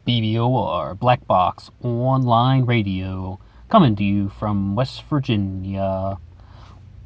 BBOR, Black Box Online Radio, coming to you from West Virginia.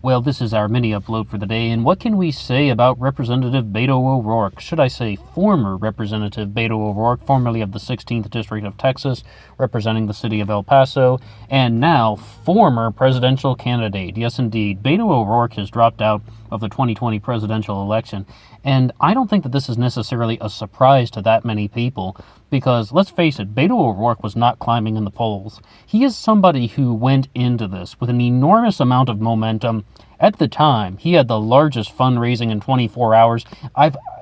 Well, this is our mini upload for the day, and what can we say about Representative Beto O'Rourke? Should I say former Representative Beto O'Rourke, formerly of the 16th District of Texas, representing the city of El Paso, and now former presidential candidate. Yes, indeed, Beto O'Rourke has dropped out of the 2020 presidential election, and I don't think that this is necessarily a surprise to that many people, because, let's face it, Beto O'Rourke was not climbing in the polls. He is somebody who went into this with an enormous amount of momentum. At the time, he had the largest fundraising in 24 hours.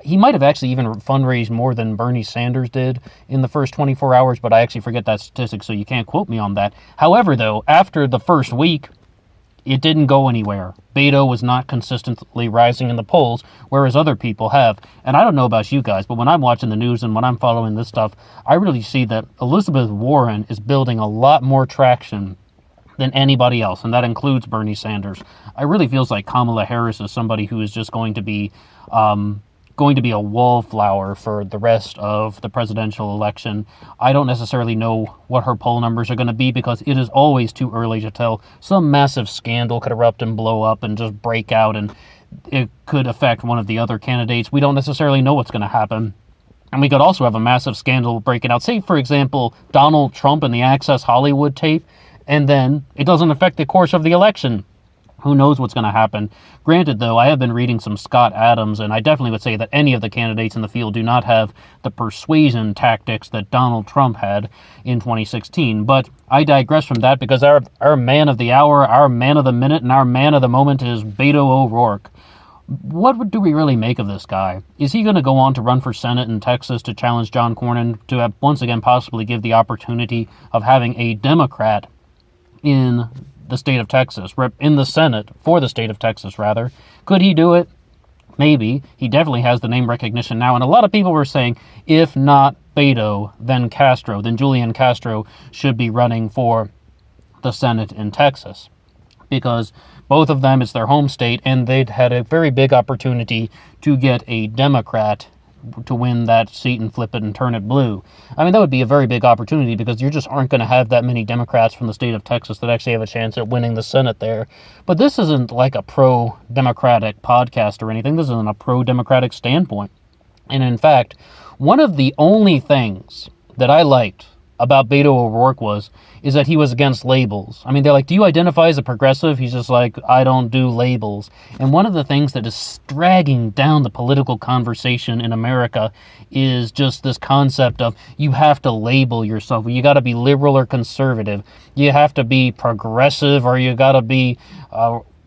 He might have actually even fundraised more than Bernie Sanders did in the first 24 hours, but I actually forget that statistic, so you can't quote me on that. However, though, after the first week, it didn't go anywhere. Beto was not consistently rising in the polls, whereas other people have. And I don't know about you guys, but when I'm watching the news and when I'm following this stuff, I really see that Elizabeth Warren is building a lot more traction than anybody else, and that includes Bernie Sanders. I really feels like Kamala Harris is somebody who is just going to be a wallflower for the rest of the presidential election. I don't necessarily know what her poll numbers are going to be because it is always too early to tell. Some massive scandal could erupt and blow up and just break out, and it could affect one of the other candidates. We don't necessarily know what's going to happen. And we could also have a massive scandal breaking out. Say, for example, Donald Trump and the Access Hollywood tape, and then it doesn't affect the course of the election. Who knows what's going to happen? Granted, though, I have been reading some Scott Adams, and I definitely would say that any of the candidates in the field do not have the persuasion tactics that Donald Trump had in 2016. But I digress from that because our man of the hour, our man of the minute, and our man of the moment is Beto O'Rourke. What do we really make of this guy? Is he going to go on to run for Senate in Texas to challenge John Cornyn to have, once again, possibly give the opportunity of having a Democrat in the state of Texas, in the Senate for the state of Texas, rather? Could he do it? Maybe. He definitely has the name recognition now, and a lot of people were saying, if not Beto, then Castro, then Julian Castro should be running for the Senate in Texas, because both of them, it's their home state, and they'd had a very big opportunity to get a Democrat to win that seat and flip it and turn it blue. I mean, that would be a very big opportunity because you just aren't going to have that many Democrats from the state of Texas that actually have a chance at winning the Senate there. But this isn't like a pro-Democratic podcast or anything. This isn't a pro-Democratic standpoint. And in fact, one of the only things that I liked about Beto O'Rourke is that he was against labels. I mean, they're like, do you identify as a progressive? He's just like, I don't do labels. And one of the things that is dragging down the political conversation in America is just this concept of you have to label yourself. You got to be liberal or conservative. You have to be progressive, or you got to be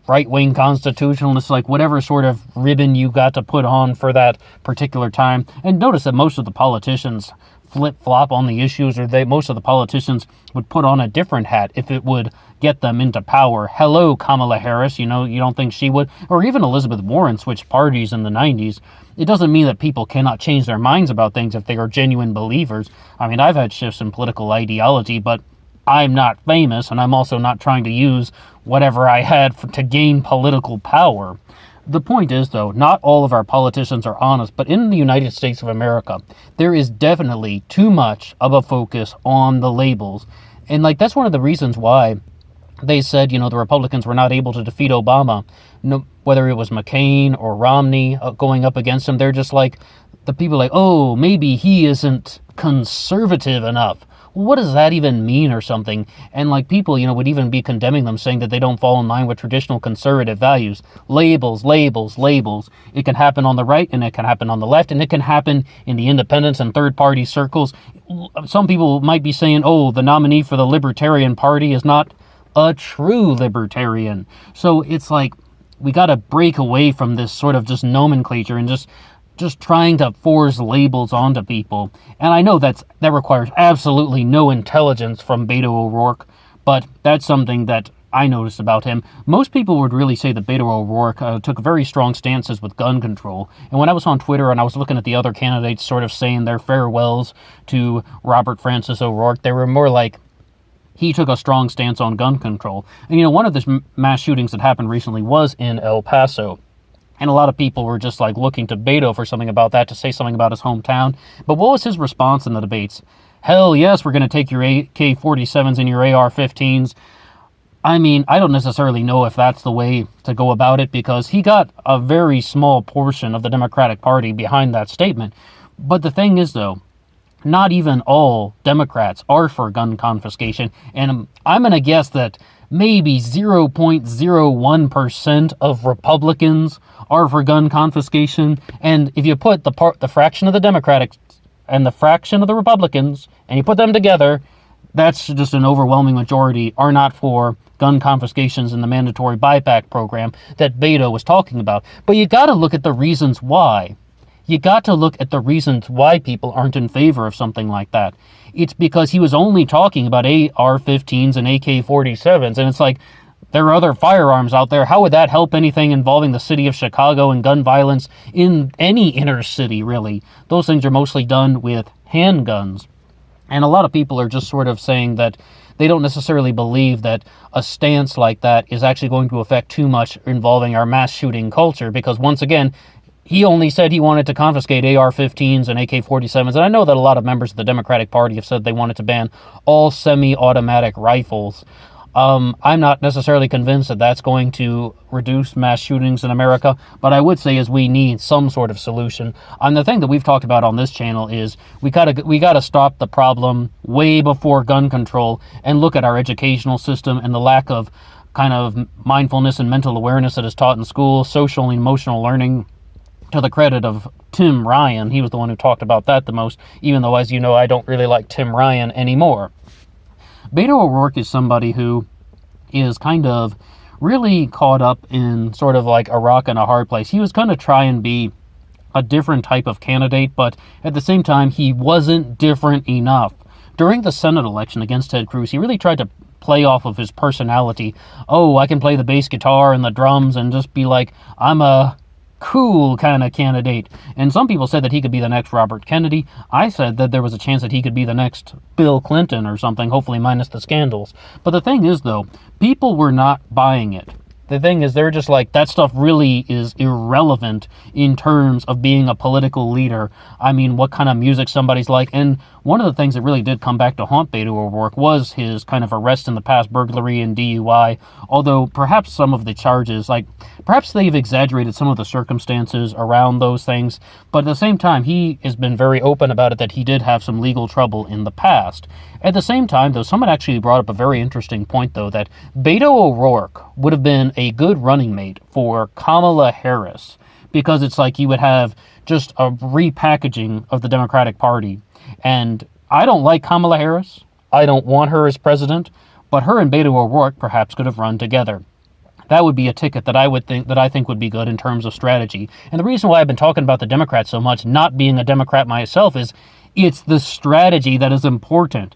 right-wing constitutionalist, like whatever sort of ribbon you got to put on for that particular time. And notice that most of the politicians flip-flop on the issues, or most of the politicians would put on a different hat if it would get them into power. Hello, Kamala Harris, you don't think she would? Or even Elizabeth Warren switched parties in the 90s. It doesn't mean that people cannot change their minds about things if they are genuine believers. I mean, I've had shifts in political ideology, but I'm not famous, and I'm also not trying to use whatever I had to gain political power. The point is, though, not all of our politicians are honest, but in the United States of America, there is definitely too much of a focus on the labels. And, that's one of the reasons why they said, the Republicans were not able to defeat Obama. No, whether it was McCain or Romney going up against him, they're just like, the people like, oh, maybe he isn't conservative enough. What does that even mean or something? And people, would even be condemning them, saying that they don't fall in line with traditional conservative values. Labels, labels, labels. It can happen on the right, and it can happen on the left, and it can happen in the independents and third-party circles. Some people might be saying, oh, the nominee for the Libertarian Party is not a true libertarian. So it's like, we got to break away from this sort of just nomenclature and just trying to force labels onto people. And I know that requires absolutely no intelligence from Beto O'Rourke, but that's something that I noticed about him. Most people would really say that Beto O'Rourke took very strong stances with gun control. And when I was on Twitter and I was looking at the other candidates sort of saying their farewells to Robert Francis O'Rourke, they were more like, he took a strong stance on gun control. And one of the mass shootings that happened recently was in El Paso. And a lot of people were just looking to Beto for something about that, to say something about his hometown. But what was his response in the debates? hell yes, we're going to take your AK-47s and your AR-15s. I mean, I don't necessarily know if that's the way to go about it, because he got a very small portion of the Democratic Party behind that statement. But the thing is, though, not even all Democrats are for gun confiscation, and I'm going to guess that maybe 0.01% of Republicans are for gun confiscation. And if you put the fraction of the Democrats and the fraction of the Republicans, and you put them together, that's just an overwhelming majority are not for gun confiscations in the mandatory buyback program that Beto was talking about. But you got to look at the reasons why. You got to look at the reasons why people aren't in favor of something like that. It's because he was only talking about AR-15s and AK-47s, and it's like, there are other firearms out there. How would that help anything involving the city of Chicago and gun violence in any inner city, really? Those things are mostly done with handguns. And a lot of people are just sort of saying that they don't necessarily believe that a stance like that is actually going to affect too much involving our mass shooting culture, because once again, he only said he wanted to confiscate AR-15s and AK-47s, and I know that a lot of members of the Democratic Party have said they wanted to ban all semi-automatic rifles. I'm not necessarily convinced that that's going to reduce mass shootings in America, but I would say is we need some sort of solution. And the thing that we've talked about on this channel is we gotta stop the problem way before gun control and look at our educational system and the lack of kind of mindfulness and mental awareness that is taught in school, social and emotional learning. To the credit of Tim Ryan, he was the one who talked about that the most, even though, as you know, I don't really like Tim Ryan anymore. Beto O'Rourke is somebody who is kind of really caught up in sort of like a rock and a hard place. He was going to try and be a different type of candidate, but at the same time, he wasn't different enough. During the Senate election against Ted Cruz, he really tried to play off of his personality. Oh, I can play the bass guitar and the drums and just be like, I'm a cool kind of candidate. And some people said that he could be the next Robert Kennedy. I said that there was a chance that he could be the next Bill Clinton or something, hopefully minus the scandals. But the thing is, though, people were not buying it. The thing is, they're just like, that stuff really is irrelevant in terms of being a political leader. I mean, what kind of music somebody's like. And one of the things that really did come back to haunt Beto O'Rourke was his kind of arrest in the past, burglary and DUI. Although perhaps some of the charges, like, perhaps they've exaggerated some of the circumstances around those things. But at the same time, he has been very open about it that he did have some legal trouble in the past. At the same time, though, someone actually brought up a very interesting point, though, that Beto O'Rourke would have been a good running mate for Kamala Harris, because it's like you would have just a repackaging of the Democratic Party. And I don't like Kamala Harris. I don't want her as president, but her and Beto O'Rourke perhaps could have run together. That would be a ticket that I think would be good in terms of strategy. And the reason why I've been talking about the Democrats so much, not being a Democrat myself, is it's the strategy that is important.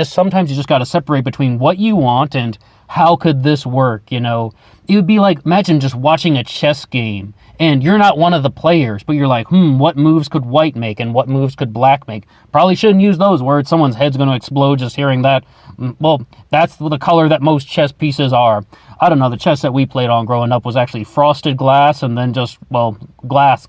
Sometimes you just gotta separate between what you want and how could this work, you know? It would be like, imagine just watching a chess game and you're not one of the players, but you're like, what moves could white make and what moves could black make? Probably shouldn't use those words. Someone's head's going to explode just hearing that. Well, that's the color that most chess pieces are. I don't know, the chess that we played on growing up was actually frosted glass and then just, well, glass.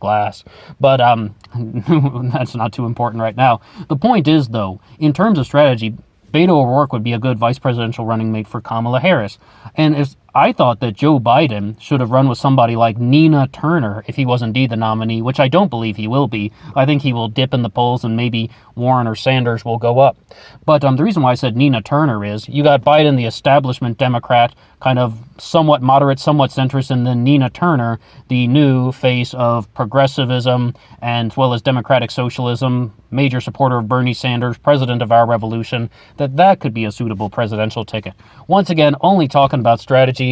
But that's not too important right now. The point is, though, in terms of strategy, Beto O'Rourke would be a good vice presidential running mate for Kamala Harris. And I thought that Joe Biden should have run with somebody like Nina Turner if he was indeed the nominee, which I don't believe he will be. I think he will dip in the polls and maybe Warren or Sanders will go up. But the reason why I said Nina Turner is you got Biden, the establishment Democrat, kind of somewhat moderate, somewhat centrist, and then Nina Turner, the new face of progressivism and as well as democratic socialism, major supporter of Bernie Sanders, president of our revolution, that could be a suitable presidential ticket. Once again, only talking about strategy,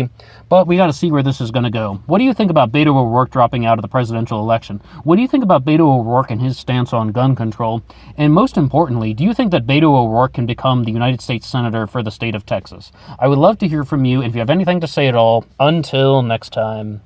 but we got to see where this is going to go. What do you think about Beto O'Rourke dropping out of the presidential election? What do you think about Beto O'Rourke and his stance on gun control? And most importantly, do you think that Beto O'Rourke can become the United States Senator for the state of Texas? I would love to hear from you, and if you have anything to say at all, until next time.